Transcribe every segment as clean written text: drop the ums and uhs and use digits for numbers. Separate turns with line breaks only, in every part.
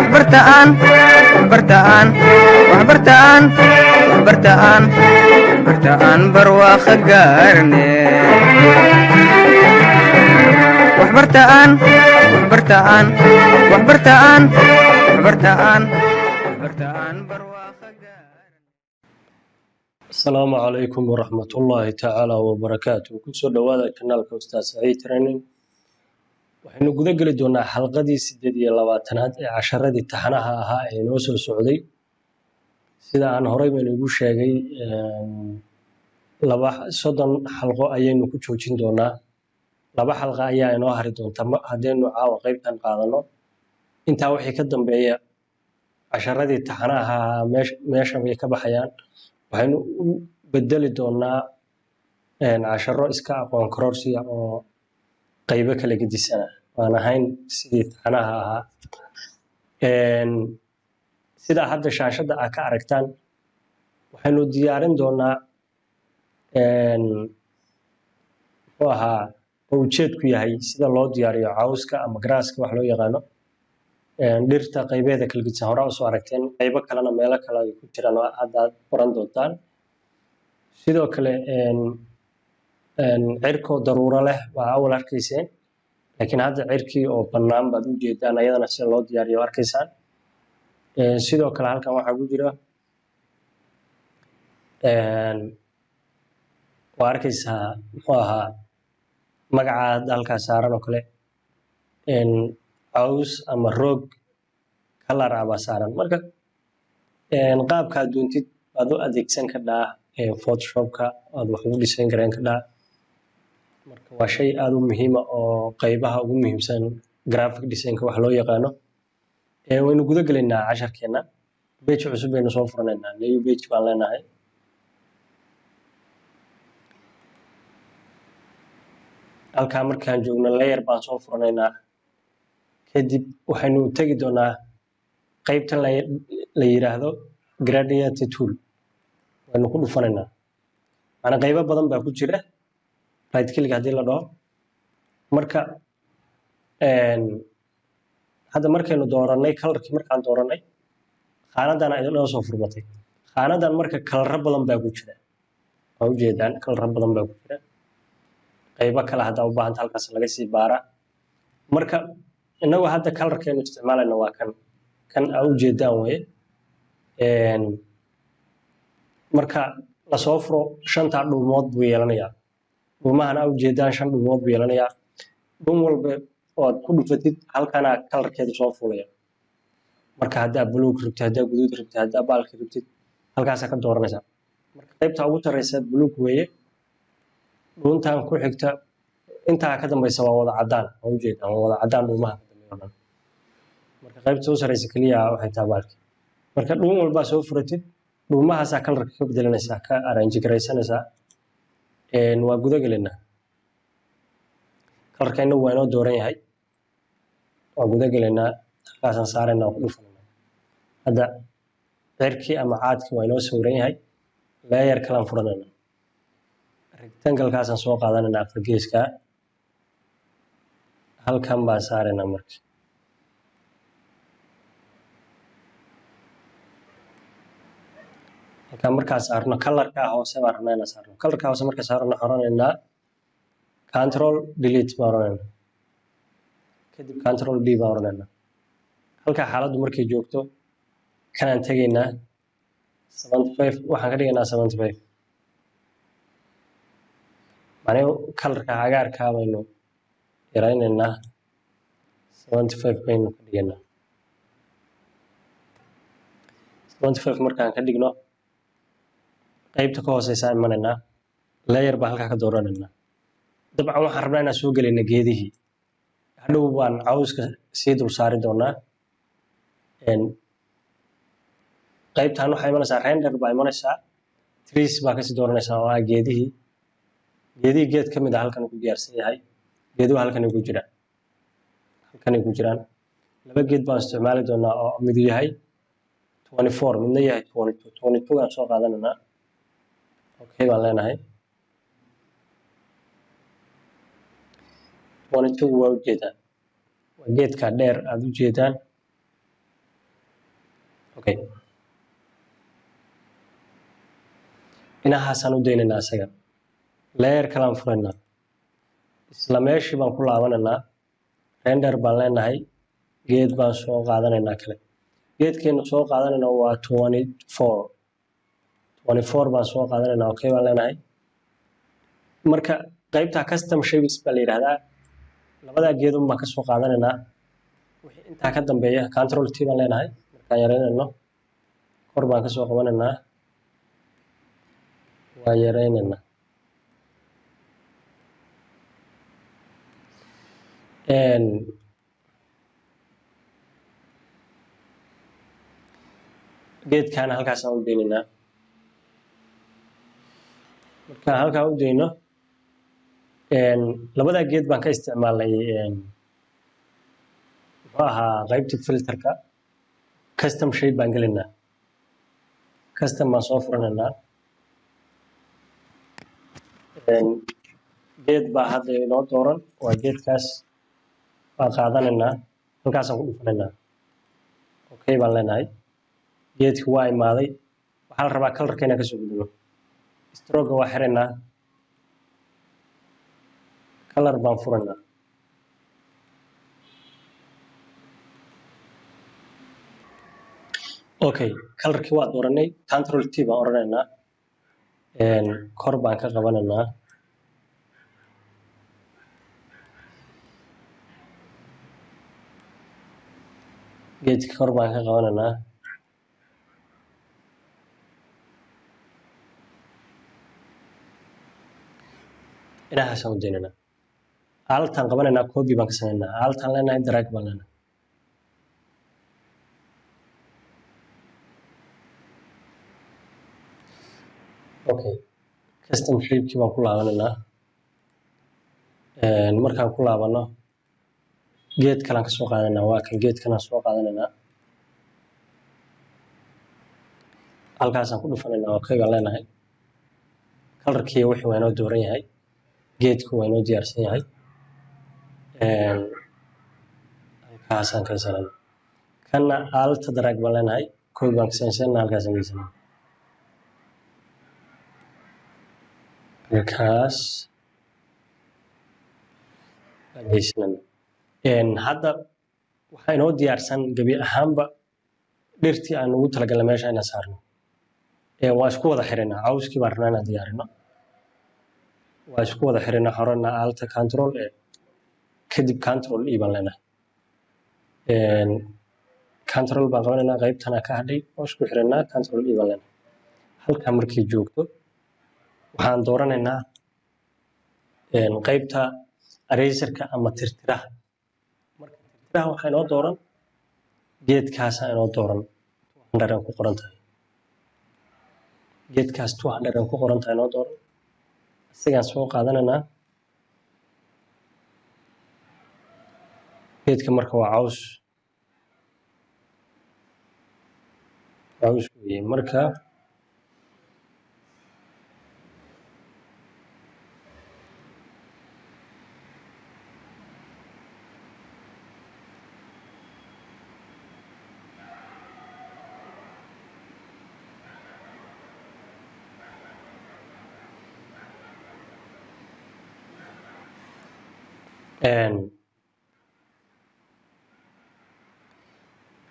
waxbartaan waxbartaan waxbartaan waxbartaan waxbartaan barwaaqo gaarne waxbartaan waxbartaan waxbartaan waxbartaan waxbartaan barwaaqo gaarne.
Asalaamu calaykum waraxmatullaahi tacaala wabarakaatuh. Kusoo dhawaada kanaalka Ustaad Saciid Training. Waxaynu guda geli doonaa xalqadii 28aad ee casharadii taxanaha ahaa ee noo soo socday. Sida aan horey baan igu sheegay 30 xalqo ayaynu ku joojin doonaa. 2 xalqo ayaa inoo hari doonta haddaynu caawa qaybtan qaadano. Intaa wixii ka dambeeya casharadii taxanaha ahaa meesha way ka baxayaan. Waxaynu u bedeli doonaa casharo iska aqoon kororsiya oo qaybo kala gedisana aan ahayn sidii taxanaha ahaa. Sida hadda shaashada aad ka aragtaan waxaynu diyaarin doonaa muxuu ahaa ujeedku yahay sida loo diyaariyo cawska ama graaska wax loo yaqaano. Dhirta qaybeeda kala gedisan hore usoo aragteen, qaybo kalena meelo kale ay ku jiraan oo hadda aad qoran doontaan. Sidoo kale cirko daruuro leh waa awal arkayseen, laakiin hadda cirkii oo bannaan baad u jeedaan ayadana sida loo diyaariyo arkaysaan. Sidoo kale halkan waxaa ku jira waa arkaysaa muxuu ahaa magaca halkaas saaran oo kale caws ama roog kalar ah baa saaran. Marka qaabkaad doontid baad u adeegsan kadhaa Photoshopka aad wax ugu dhisan karayn kadhaa. Marka waa shay aad u muhiima oo qaybaha ugu muhiimsan graphic design-ka wax loo yaqaano. Waynu guda gelaynaa casharkeena. Page cusub baynu soo furanaynaa. New page baan leenahay. Halkaa markaan joogno layer baan soo furanaynaa. Kadib waxaynu tegi doonaa qaybtan la yiraahdo gradient tool. Waynu ku dhufanaynaa. Macna qaybo badan baa ku jira. Right click haddii la dhaho. Marka hadda markaynu dooranay colorkii markaan dooranay qaanadan ay noo soo furmatay. Qaanadan marka kalarro badan baa ku jira. Waa u jeedaan kalarro badan baa ku jira. Qaybo kale hadda u baahan halkaas laga sii baara. Marka inagu hadda kalarkeenu isticmaalayna waa kan aad u jeedaan way. Marka la soo furo 5 dhuumood buu yeelanayaa. Dhuumahana aad u jeedaan 5 dhuumood buu yeelanayaa. Dhuum walba oo aad ku dhufatid halkana kalarkeedu soo fulaya. Marka hadda buluug rabtid, hadda guduud rabtid, hadda baalki rabtid halkaas ka dooranaysaa. Marka qaybta ugu taraysa buluug weeye. Dhuuntan ku xigta inta ka dambaysa waa wada cadaan. Waa u jeedaan waa wada cadaan dhuumaha ka dambeeyaan. Marka qaybta soo sareysa kaliya waxay tahay baalki. Marka dhuum walba soo furatid dhuumahaas kalarka ka bedelanaysaa ka arrange garaysanaysaa. Waa guda gelaynaa. Kalarkeena waa inoo dooran yahay. Waa guda gelaynaa. Halkaasaan saaraynaa oo ku dhufanaynaa. Hadda cirkii ama caadkii waa inoo sawran yahay. Layer kalaan furanaynaa. Rectangle-kaasaan soo qaadanaynaa afar geeska. Halkan baan saaraynaa marka. Halkan markaan saarno kalarka hoose baan rabnaa inaan saarno. Kalarka hoose markaan saarno xoranaynaa Control Delete baan oranaynaa. Kadib Control D baan oranaynaa. Halka xaaladdu markay joogto kanaan tegaynaa 75 waxaan ka dhigaynaa 75. Macnaheedu kalarka cagaarka baynu yaraynaynaa 75 baynu ka dhigaynaa. 75 markaan ka dhigno qaybta ka hooseysa imanaynaa. Layer baan halkaa ka dooranaynaa. Dabcan waxaan rabnaa inaan soo gelinno geedihii. Hadhow baan cawska sii dul saari doonaa. Qaybtan waxay imanaysaa render baa imanaysaa. Trees baa kasii dooranaysaa oo ah geedihii. Geed ka mid ah halkan ku diyaarsan yahay. Geeduhu halkan ay ku jiraan. Halkan ay ku jiraan. 2 geed baan isticmaali doonaa oo mid yahay 24 midna yahay 22. 22 aan soo qaadanaynaa. Okay baan leenahay. 22 waa u jeedaan. Waa geedka dheer aad u jeedaan. okay inahaasaan u daynaynaa isaga layer kalaan furaynaa isla meeshii baan ku laabanaynaa render baan leenahay geed baan soo qaadanaynaa kale geedkeenu soo qaadanaynaa waa 24 baan soo qaadanaynaa okay baan leenahay marka qaybta custom shapes baa la yiraahdaa labada geed un baan ka soo qaadanaynaa wixii intaa ka dambeeya control T baan leenahay markaan yareynayno kor baan ka soo qabanaynaa waa yareynaynaa geedkaan halkaasaan u daynaynaa markaan halkaa u dayno labada geed baan ka isticmaalnay muxuu ahaa qaybta filterka custom shape baan gelinaa custom baan soo furanaynaa geed baa hadda inoo dooran waa geedkaas baan qaadanaynaa halkaasaan ku dhufanaynaa okay baan leenahay geedkii waa imaaday waxaa la rabaa colorka inaan kasoo gudubno stroke waa xiraynaa color baan furaynaa okay colorkii waa dooranay control T baan oranaynaa kor baan ka qabanaynaa geedkii kor baan ka qabanaynaa inahaasaan u daynaynaa aaltaan qabanaynaa copy baan ka samaynaa aaltaan leenahay drag baan leenahay okay custom shapekii baan ku laabanaynaa markaan ku laabano geed kalaan ka soo qaadanaynaa waa kan geed kalaan soo qaadanaynaa halkaasaan ku dhufanaynaa okay baan leenahay colorkii wixii waa inoo dooran yahay geedku waa inoo diyaarsan yahay halkaasaan ka sanana kana aalta drag baan leenahay copy baan ka samaysana halkaasaan geysana halkaas baan geysanana hadda waxaa inoo diyaarsan gebi ahaanba dhirtii aan ugu talagalnay meesha inaan saarno waa isku wada xirinaa cawskii baan rabnaa inaan diyaarino waa isku wada xirinaa horena alta control kadib control E baan leenahay control baan qabanaynaa qaybtana ka hadhay oo isku xirinaa control E baan leenahay halkaa markay joogto waxaan dooranaynaa qaybta eraserka ama tirtiraha marka tirtiraha waxaa inoo dooran geedkaasaa inoo dooran 200 aan ku qoran tahay geedkaas 200 aan ku qoran tahay inoo dooran isagaan soo qaadanaynaa geedka marka waa caws weeye marka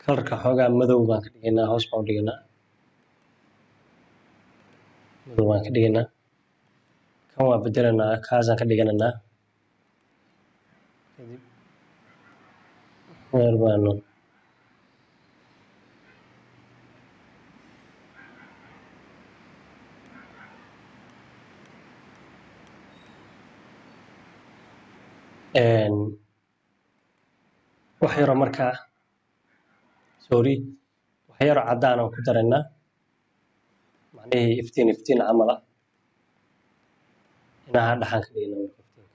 kalarka xoogaa madow baan ka dhigaynaa hoos baan u dhigaynaa madow baan ka dhigaynaa kan waa bedelaynaa kaasaan ka dhiganaynaa kadib meel baanu wax yaro markaa sorry wax yaro caddaan aan ku daraynaa macnihii iftiin camal ah inaha dhaxaan ka dhignaa marka iftiinka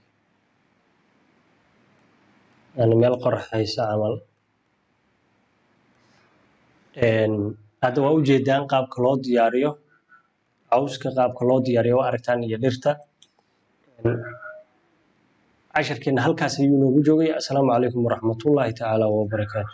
yani meel qorax haysa camal hadda waa ujeedaan qaabka loo diyaariyo cawska qaabka loo diyaariyo waa aragtaan iyo dhirta casharkeena halkaas ayuu noogu joogay assalaamu calaykum waraxmatullaahi tacaala wabarakaatu